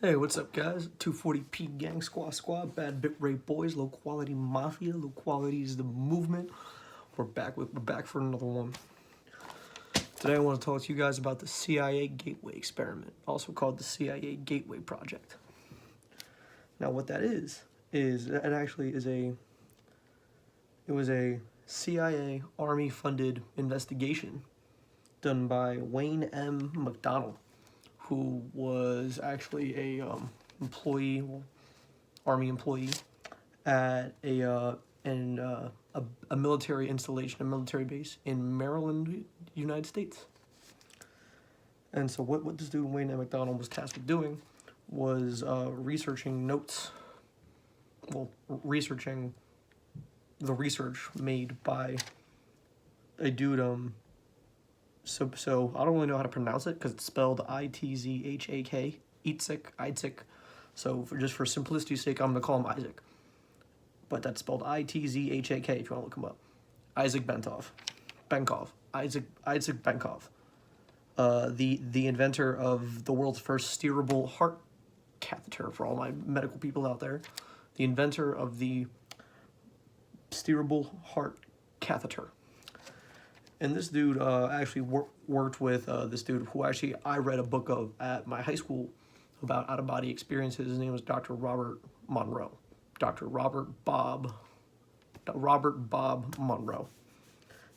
Hey, what's up, guys? 240p gang squad, bad bit rate boys, low quality mafia, low quality is the movement. We're back for another one. Today I want to talk to you guys about the CIA Gateway experiment, also called the CIA Gateway Project. Now, what that is it was a CIA Army funded investigation done by Wayne M. McDonald, who was actually a Army employee at a military installation, a military base in Maryland, United States. And so what this dude Wayne M. McDonald was tasked with doing was researching the research made by a dude. So I don't really know how to pronounce it because it's spelled Itzhak, Itzhak. So for simplicity's sake, I'm gonna call him Isaac. But that's spelled Itzhak if you want to look him up. Isaac Benkov. Isaac Benkov. The inventor of the world's first steerable heart catheter for all my medical people out there. The inventor of the steerable heart catheter. And this dude actually worked with this dude who actually I read a book of at my high school about out-of-body experiences. His name was Dr. Robert Monroe. Dr. Robert Bob Monroe.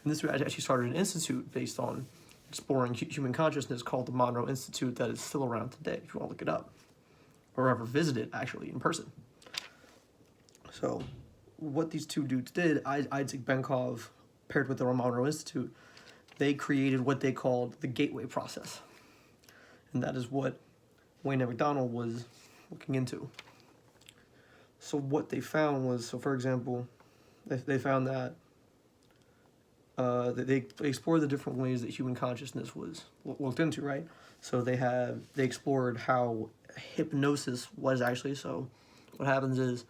And this dude actually started an institute based on exploring human consciousness called the Monroe Institute that is still around today, if you want to look it up. Or ever visited, actually, in person. So, what these two dudes did, Isaac Benkov paired with the Monroe Institute, they created what they called the gateway process. And that is what Wayne M. McDonald was looking into. So what they found was, for example, they found that they explored the different ways that human consciousness was looked into, right? So they explored how hypnosis was actually. So what happens is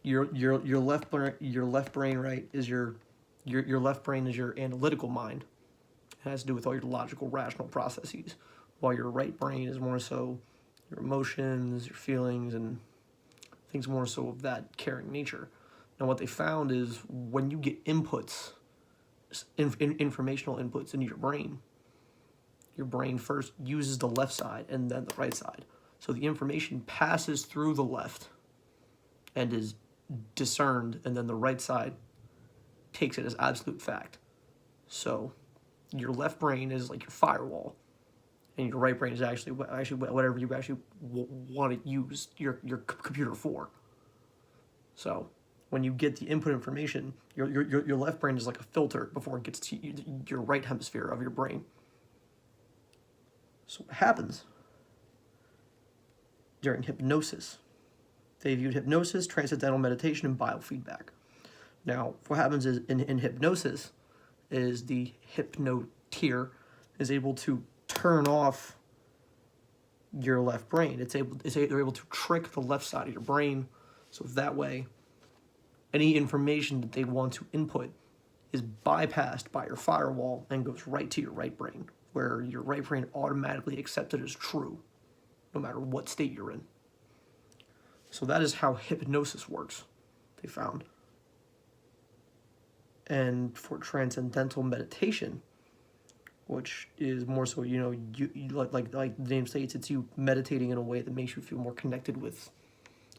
your left brain, right, is your left brain is your analytical mind. It has to do with all your logical, rational processes, while your right brain is more so your emotions, your feelings, and things more so of that caring nature. Now, what they found is when you get inputs, informational inputs into your brain first uses the left side and then the right side. So the information passes through the left and is discerned, and then the right side takes it as absolute fact. So your left brain is like your firewall, and your right brain is actually whatever you actually want to use your computer for. So when you get the input information, your left brain is like a filter before it gets to your right hemisphere of your brain. So what happens during hypnosis? They viewed hypnosis, transcendental meditation, and biofeedback. Now, what happens is in hypnosis is the hypnoteer is able to turn off your left brain. They're able to trick the left side of your brain, so that way any information that they want to input is bypassed by your firewall and goes right to your right brain, where your right brain automatically accepts it as true, no matter what state you're in. So that is how hypnosis works, they found. And for transcendental meditation, which is more so, you like the name states, it's you meditating in a way that makes you feel more connected with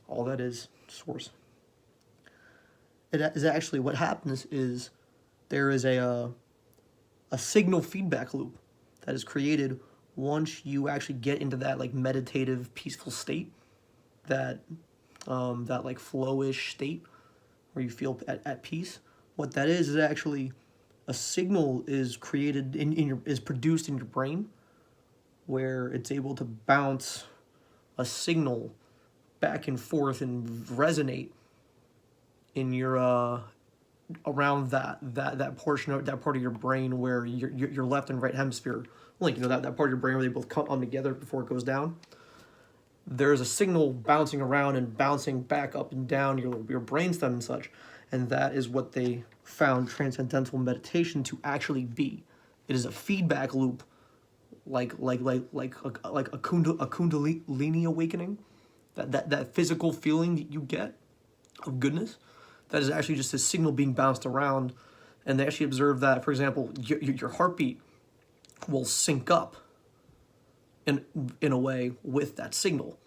all that is source. It is actually what happens is there is a signal feedback loop that is created once you actually get into that like meditative, peaceful state, that like flowish state where you feel at peace. What that is actually a signal is created is produced in your brain, where it's able to bounce a signal back and forth and resonate in your around that portion of that part of your brain where your left and right hemisphere link. That part of your brain where they both come together before it goes down. There's a signal bouncing around and bouncing back up and down your brainstem and such. And that is what they found transcendental meditation to actually be. It is a feedback loop a kundalini awakening, that physical feeling that you get of goodness, that is actually just a signal being bounced around. And they actually observed that, for example, your heartbeat will sync up in a way with that signal.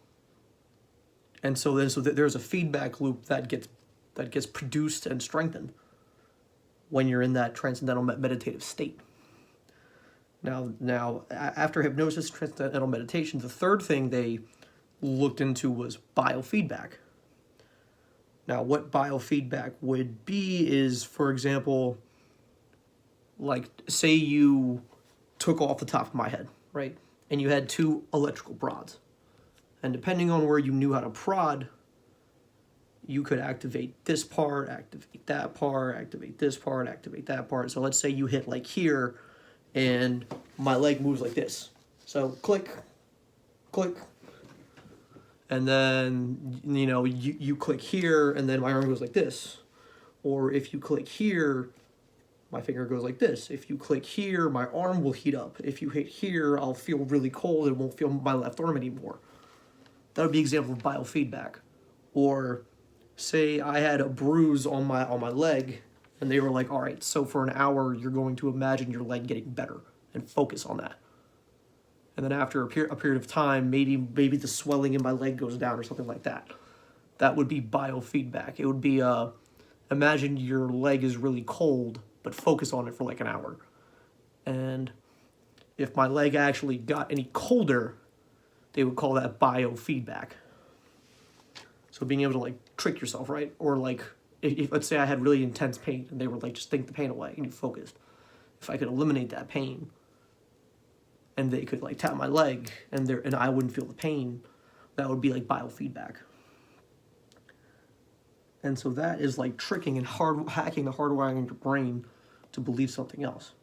And so there's a feedback loop that gets produced and strengthened when you're in that transcendental meditative state. Now, after hypnosis, transcendental meditation, the third thing they looked into was biofeedback. Now, what biofeedback would be is, for example, like, say you took off the top of my head, right? And you had 2 electrical prods. And depending on where you knew how to prod, you could activate this part, activate that part, activate this part, activate that part. So let's say you hit like here, and my leg moves like this. So click, click. And then, you click here, and then my arm goes like this. Or if you click here, my finger goes like this. If you click here, my arm will heat up. If you hit here, I'll feel really cold and won't feel my left arm anymore. That would be an example of biofeedback. Or say I had a bruise on my leg, and they were like, all right, so for an hour, you're going to imagine your leg getting better and focus on that. And then after a period of time, maybe the swelling in my leg goes down or something like that. That would be biofeedback. It would be, imagine your leg is really cold, but focus on it for like an hour. And if my leg actually got any colder, they would call that biofeedback. So being able to like trick yourself, right? Or like, if let's say I had really intense pain and they were like, just think the pain away, and you focused. If I could eliminate that pain, and they could like tap my leg, and I wouldn't feel the pain, that would be like biofeedback. And so that is like tricking and hacking the hardwiring in your brain to believe something else.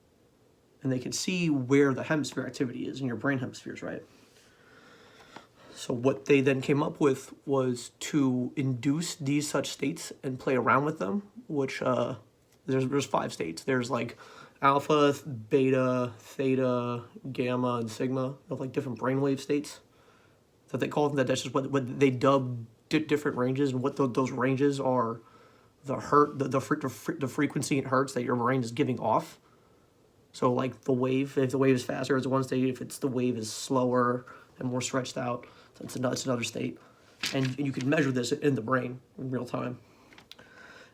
And they can see where the hemisphere activity is in your brain hemispheres, right? So what they then came up with was to induce these such states and play around with them, which there's 5 states. There's like alpha, beta, theta, gamma, and sigma, of like different brainwave states that they call them. That's just what they dub different ranges, and what those ranges are the frequency in hertz that your brain is giving off. So like the wave, if the wave is faster, it's one state. If the wave is slower and more stretched out, it's another state. And you can measure this in the brain in real time.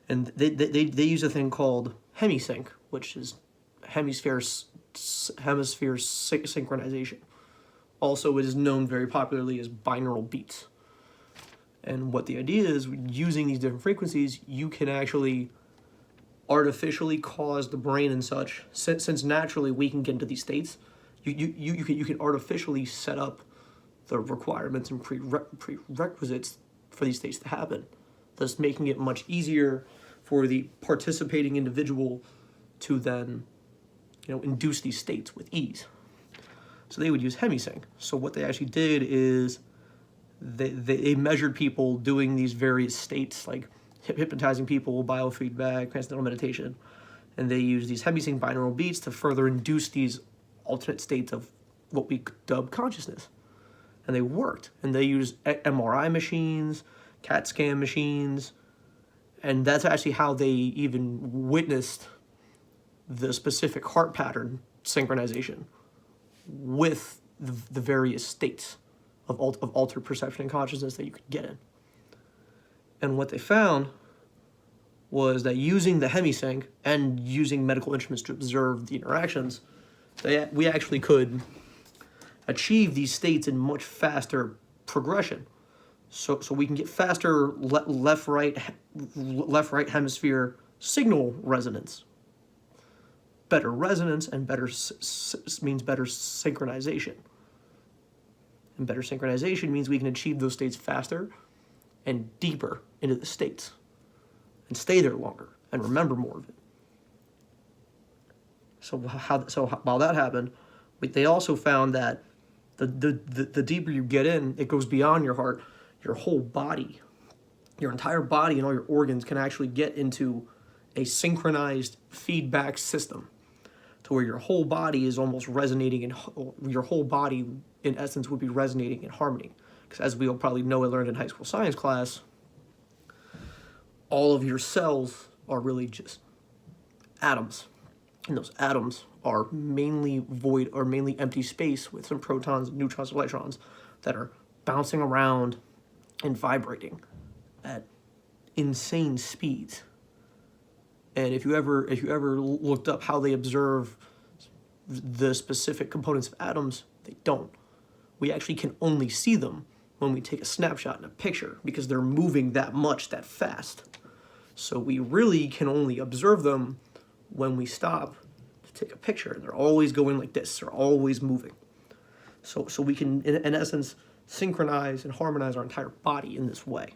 And they use a thing called hemisync, which is hemisphere synchronization. Also, it is known very popularly as binaural beats. And what the idea is, using these different frequencies, you can actually artificially cause the brain and such, since naturally we can get into these states, you can artificially set up the requirements and prerequisites for these states to happen, thus making it much easier for the participating individual to then, induce these states with ease. So they would use hemisync. So what they actually did is they measured people doing these various states, like hypnotizing people, biofeedback, transcendental meditation, and they used these hemisync binaural beats to further induce these alternate states of what we dub consciousness. And they worked. And they used MRI machines, CAT scan machines, and that's actually how they even witnessed the specific heart pattern synchronization with the various states of altered perception and consciousness that you could get in. And what they found was that using the hemisync and using medical instruments to observe the interactions, we actually could achieve these states in much faster progression. So we can get faster left-right hemisphere signal resonance. Better resonance and better means better synchronization. And better synchronization means we can achieve those states faster and deeper into the states and stay there longer and remember more of it. So while that happened, they also found that the deeper you get in, it goes beyond your heart. Your whole body, your entire body and all your organs can actually get into a synchronized feedback system. to where your whole body is almost resonating, and your whole body, in essence, would be resonating in harmony. Because as we all probably know and learned in high school science class, all of your cells are really just atoms. And those atoms are mainly void or mainly empty space with some protons, neutrons, electrons that are bouncing around and vibrating at insane speeds. And if you ever looked up how they observe the specific components of atoms, they don't. We actually can only see them when we take a snapshot in a picture because they're moving that much, that fast. So we really can only observe them when we stop to take a picture. They're always going like this. They're always moving. So we can, in essence, synchronize and harmonize our entire body in this way.